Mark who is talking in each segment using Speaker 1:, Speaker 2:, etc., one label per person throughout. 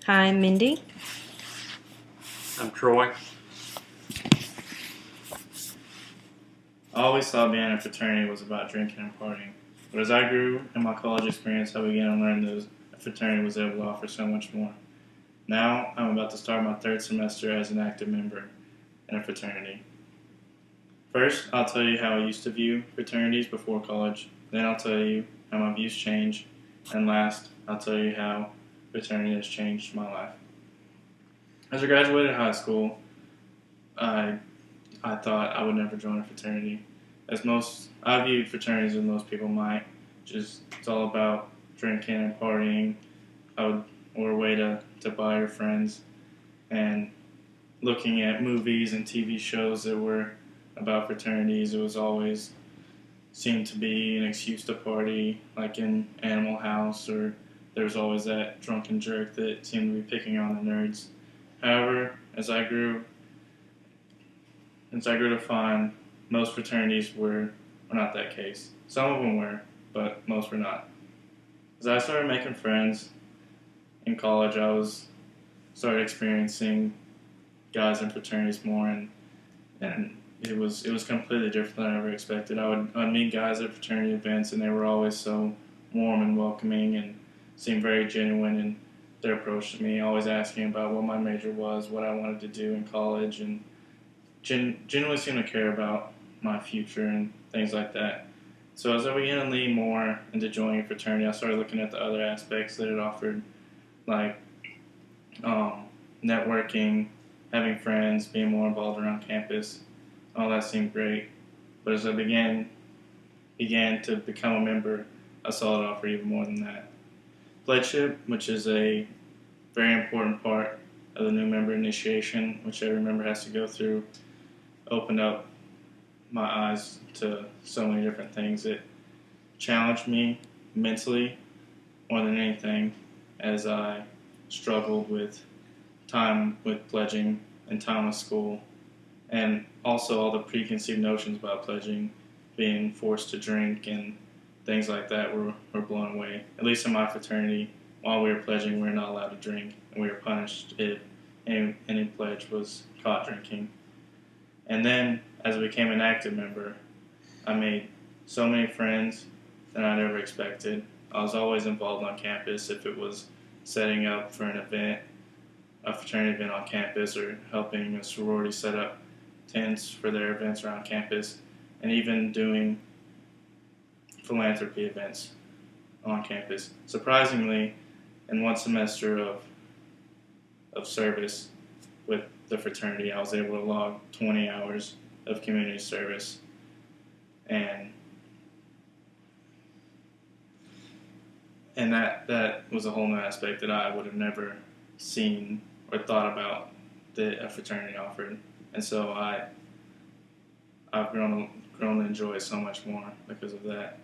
Speaker 1: Hi, I'm Mindy.
Speaker 2: I'm Troy. I always thought being in a fraternity was about drinking and partying, but as I grew in my college experience, I began to learn that a fraternity was able to offer so much more. Now, I'm about to start my third semester as an active member in a fraternity. First, I'll tell you how I used to view fraternities before college, then I'll tell you how my views changed, and last, I'll tell you how fraternity has changed my life. As I graduated high school, I I thought I would never join a fraternity. I viewed fraternities as most people might. Just it's all about drinking and partying, or a way to buy your friends, and looking at movies and TV shows that were about fraternities. It was always seemed to be an excuse to party, like in Animal House, or there was always that drunken jerk that seemed to be picking on the nerds. However, as I grew to find, most fraternities were not that case. Some of them were, but most were not. As I started making friends in college, started experiencing guys in fraternities more, and it was completely different than I ever expected. I'd meet guys at fraternity events, and they were always so warm and welcoming, and seemed very genuine in their approach to me. Always asking about what my major was, what I wanted to do in college, and genuinely seem to care about my future and things like that. So as I began to lean more into joining a fraternity, I started looking at the other aspects that it offered, like um, networking, having friends, being more involved around campus. All that seemed great. But as I began to become a member, I saw it offer even more than that. Pledgeship, which is a very important part of the new member initiation, which every member has to go through, opened up my eyes to so many different things. It challenged me mentally more than anything as I struggled with time with pledging and time with school, and also all the preconceived notions about pledging, being forced to drink and things like that were blown away. At least in my fraternity, while we were pledging, we were not allowed to drink, and we were punished if any pledge was caught drinking. And then, as I became an active member, I made so many friends that I never expected. I was always involved on campus if it was setting up for an event, a fraternity event on campus, or helping a sorority set up tents for their events around campus, and even doing philanthropy events on campus. Surprisingly, in one semester of service with the fraternity, I was able to log 20 hours of community service, and that was a whole new aspect that I would have never seen or thought about that a fraternity offered, and so I've grown to enjoy it so much more because of that.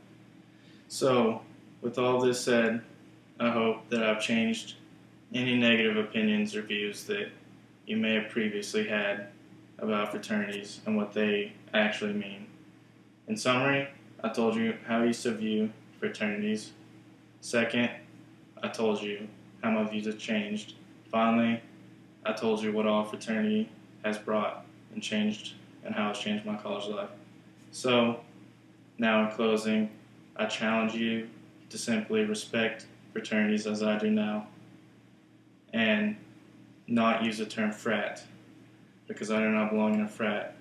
Speaker 2: So, with all this said, I hope that I've changed any negative opinions or views that you may have previously had about fraternities and what they actually mean. In summary, I told you how I used to view fraternities. Second, I told you how my views have changed. Finally, I told you what all fraternity has brought and changed and how it's changed my college life. So, now in closing, I challenge you to simply respect fraternities as I do now and not use the term frat because I do not belong in a frat.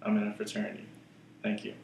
Speaker 2: I'm in a fraternity. Thank you.